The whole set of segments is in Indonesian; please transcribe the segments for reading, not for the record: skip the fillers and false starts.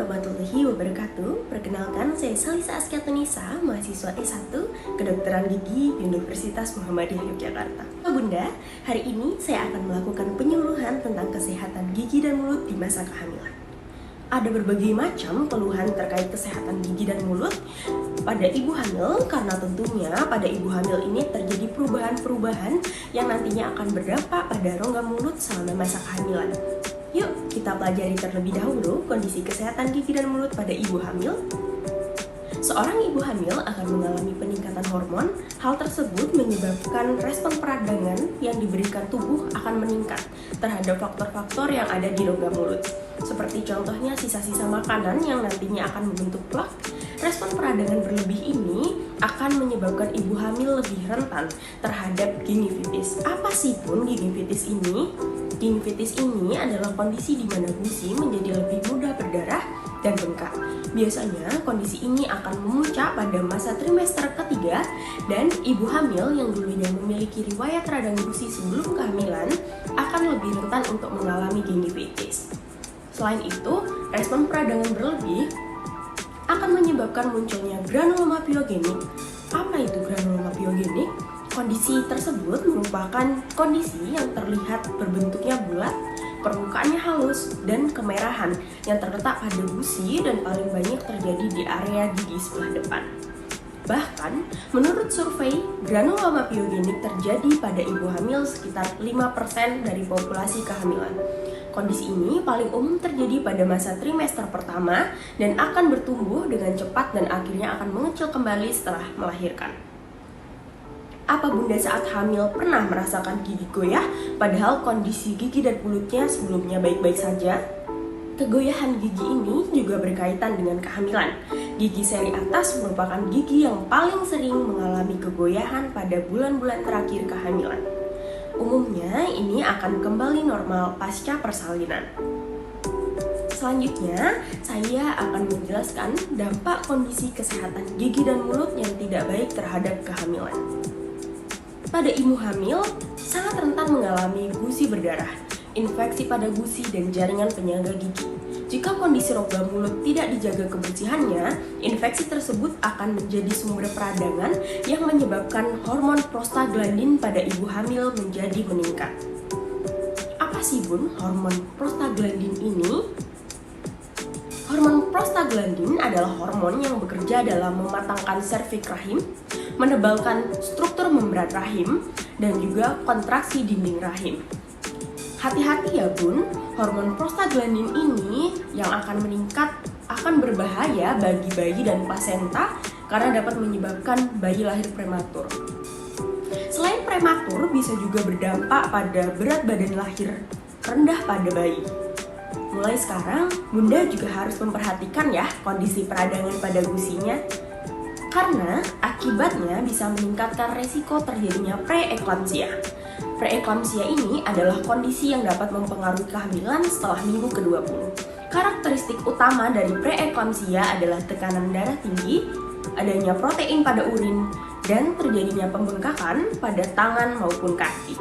warahmatullahi wabarakatuh. Perkenalkan, saya Salisa Askiatunisa, mahasiswa S1 Kedokteran Gigi Universitas Muhammadiyah Yogyakarta. Bunda, hari ini saya akan melakukan penyuluhan tentang kesehatan gigi dan mulut di masa kehamilan. Ada berbagai macam keluhan terkait kesehatan gigi dan mulut pada ibu hamil, karena tentunya pada ibu hamil ini terjadi perubahan-perubahan yang nantinya akan berdampak pada rongga mulut selama masa kehamilan. Yuk, kita pelajari terlebih dahulu kondisi kesehatan gigi dan mulut pada ibu hamil. Seorang ibu hamil akan mengalami peningkatan hormon. Hal tersebut menyebabkan respon peradangan yang diberikan tubuh akan meningkat terhadap faktor-faktor yang ada di rongga mulut. Seperti contohnya sisa-sisa makanan yang nantinya akan membentuk plak. Respon peradangan berlebih ini akan menyebabkan ibu hamil lebih rentan terhadap gingivitis. Apa sih pun gingivitis ini? Gingivitis ini adalah kondisi di mana gusi menjadi lebih mudah berdarah dan bengkak. Biasanya kondisi ini akan memuncak pada masa trimester ketiga, dan ibu hamil yang dulunya memiliki riwayat radang gusi sebelum kehamilan akan lebih rentan untuk mengalami gingivitis. Selain itu, respon peradangan berlebih akan menyebabkan munculnya granuloma pyogenik. Apa itu granuloma pyogenik? Kondisi tersebut merupakan kondisi yang terlihat berbentuknya bulat, permukaannya halus, dan kemerahan yang terletak pada gusi dan paling banyak terjadi di area gigi sebelah depan. Bahkan, menurut survei, granuloma pyogenik terjadi pada ibu hamil sekitar 5% dari populasi kehamilan. Kondisi ini paling umum terjadi pada masa trimester pertama dan akan bertumbuh dengan cepat dan akhirnya akan mengecil kembali setelah melahirkan. Apa Bunda saat hamil pernah merasakan gigi goyah, padahal kondisi gigi dan mulutnya sebelumnya baik-baik saja? Kegoyahan gigi ini juga berkaitan dengan kehamilan. Gigi seri atas merupakan gigi yang paling sering mengalami kegoyahan pada bulan-bulan terakhir kehamilan. Umumnya ini akan kembali normal pasca persalinan. Selanjutnya, saya akan menjelaskan dampak kondisi kesehatan gigi dan mulut yang tidak baik terhadap kehamilan. Pada ibu hamil, sangat rentan mengalami gusi berdarah, infeksi pada gusi, dan jaringan penyangga gigi. Jika kondisi rongga mulut tidak dijaga kebersihannya, infeksi tersebut akan menjadi sumber peradangan yang menyebabkan hormon prostaglandin pada ibu hamil menjadi meningkat. Apa sih Bun hormon prostaglandin ini? Hormon prostaglandin adalah hormon yang bekerja dalam mematangkan serviks rahim, menebalkan struktur membran rahim, dan juga kontraksi dinding rahim. Hati-hati ya Bun, hormon prostaglandin ini yang akan meningkat akan berbahaya bagi bayi dan plasenta karena dapat menyebabkan bayi lahir prematur. Selain prematur, bisa juga berdampak pada berat badan lahir rendah pada bayi. Mulai sekarang, Bunda juga harus memperhatikan ya kondisi peradangan pada gusinya, karena akibatnya bisa meningkatkan resiko terjadinya preeklamsia. Preeklamsia ini adalah kondisi yang dapat mempengaruhi kehamilan setelah minggu ke-20. Karakteristik utama dari preeklamsia adalah tekanan darah tinggi, adanya protein pada urin, dan terjadinya pembengkakan pada tangan maupun kaki.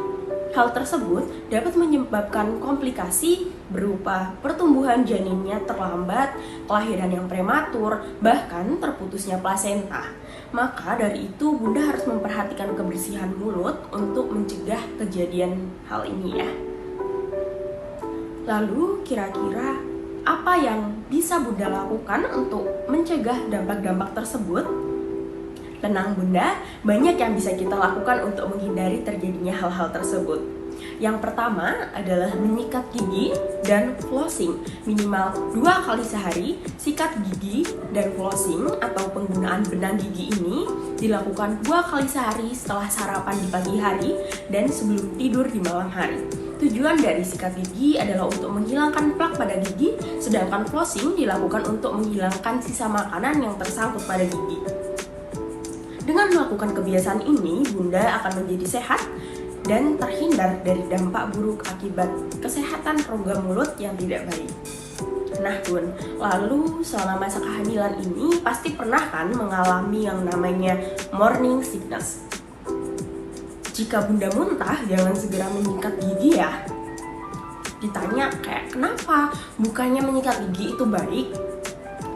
Hal tersebut dapat menyebabkan komplikasi berupa pertumbuhan janinnya terlambat, kelahiran yang prematur, bahkan terputusnya plasenta. Maka dari itu Bunda harus memperhatikan kebersihan mulut untuk mencegah kejadian hal ini ya. Lalu kira-kira apa yang bisa Bunda lakukan untuk mencegah dampak-dampak tersebut? Tenang Bunda, banyak yang bisa kita lakukan untuk menghindari terjadinya hal-hal tersebut. Yang pertama adalah menyikat gigi dan flossing minimal 2 kali sehari. Sikat gigi dan flossing atau penggunaan benang gigi ini dilakukan 2 kali sehari setelah sarapan di pagi hari dan sebelum tidur di malam hari. Tujuan dari sikat gigi adalah untuk menghilangkan plak pada gigi, sedangkan flossing dilakukan untuk menghilangkan sisa makanan yang tersangkut pada gigi. Dengan melakukan kebiasaan ini, Bunda akan menjadi sehat dan terhindar dari dampak buruk akibat kesehatan rongga mulut yang tidak baik. Nah Bun, lalu selama masa kehamilan ini pasti pernah kan mengalami yang namanya morning sickness. Jika Bunda muntah, jangan segera menyikat gigi ya. Ditanya kayak kenapa, bukannya menyikat gigi itu baik?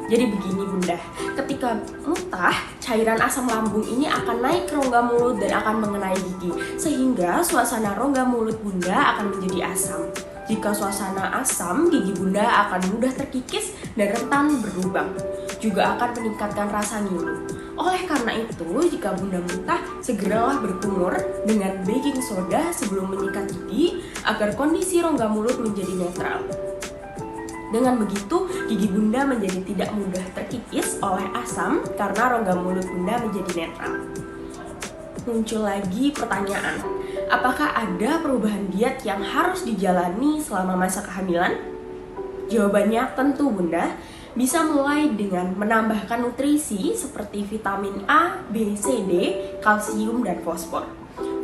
Jadi begini Bunda, ketika muntah, cairan asam lambung ini akan naik ke rongga mulut dan akan mengenai gigi, sehingga suasana rongga mulut Bunda akan menjadi asam. Jika suasana asam, gigi Bunda akan mudah terkikis dan rentan berlubang. Juga akan meningkatkan rasa ngilu. Oleh karena itu, jika Bunda muntah, segeralah berkumur dengan baking soda sebelum menyikat gigi agar kondisi rongga mulut menjadi netral. Dengan begitu, gigi Bunda menjadi tidak mudah terkikis oleh asam karena rongga mulut Bunda menjadi netral. Muncul lagi pertanyaan, apakah ada perubahan diet yang harus dijalani selama masa kehamilan? Jawabannya tentu Bunda, bisa mulai dengan menambahkan nutrisi seperti vitamin A, B, C, D, kalsium, dan fosfor.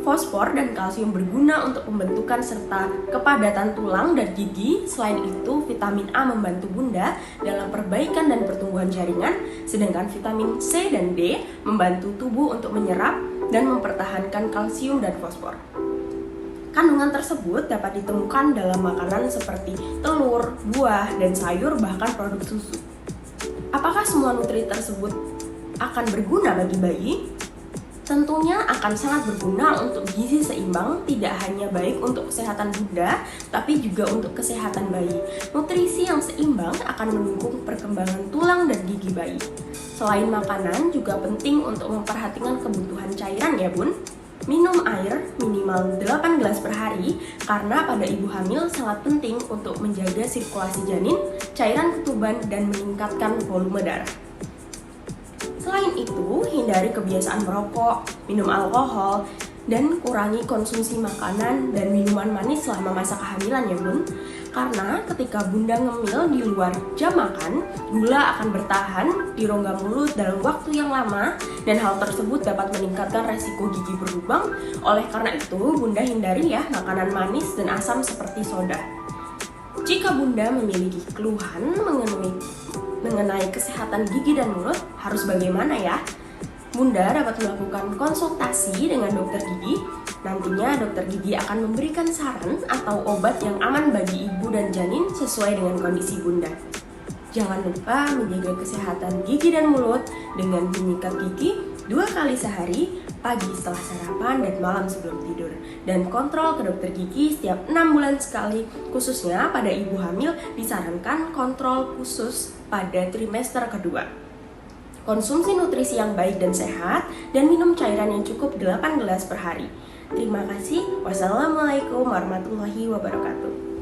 Fosfor dan kalsium berguna untuk pembentukan serta kepadatan tulang dan gigi. Selain itu, vitamin A membantu Bunda dalam perbaikan dan pertumbuhan jaringan, sedangkan vitamin C dan D membantu tubuh untuk menyerap dan mempertahankan kalsium dan fosfor. Kandungan tersebut dapat ditemukan dalam makanan seperti telur, buah, dan sayur, bahkan produk susu. Apakah semua nutrisi tersebut akan berguna bagi bayi? Tentunya akan sangat berguna untuk gizi seimbang, tidak hanya baik untuk kesehatan Bunda, tapi juga untuk kesehatan bayi. Nutrisi yang seimbang akan mendukung perkembangan tulang dan gigi bayi. Selain makanan, juga penting untuk memperhatikan kebutuhan cairan ya Bun. Minum air minimal 8 gelas per hari, karena pada ibu hamil sangat penting untuk menjaga sirkulasi janin, cairan ketuban, dan meningkatkan volume darah. Selain itu, hindari kebiasaan merokok, minum alkohol, dan kurangi konsumsi makanan dan minuman manis selama masa kehamilan ya Bun. Karena ketika Bunda ngemil di luar jam makan, gula akan bertahan di rongga mulut dalam waktu yang lama, dan hal tersebut dapat meningkatkan resiko gigi berlubang. Oleh karena itu, Bunda hindari ya makanan manis dan asam seperti soda. Jika Bunda memiliki keluhan mengenai kesehatan gigi dan mulut, harus bagaimana ya? Bunda dapat melakukan konsultasi dengan dokter gigi. Nantinya dokter gigi akan memberikan saran atau obat yang aman bagi ibu dan janin sesuai dengan kondisi Bunda. Jangan lupa menjaga kesehatan gigi dan mulut dengan menyikat gigi 2 kali sehari, pagi setelah sarapan dan malam sebelum tidur. Dan kontrol ke dokter gigi setiap 6 bulan sekali, khususnya pada ibu hamil disarankan kontrol khusus pada trimester kedua. Konsumsi nutrisi yang baik dan sehat, dan minum cairan yang cukup 8 gelas per hari. Terima kasih. Wassalamualaikum warahmatullahi wabarakatuh.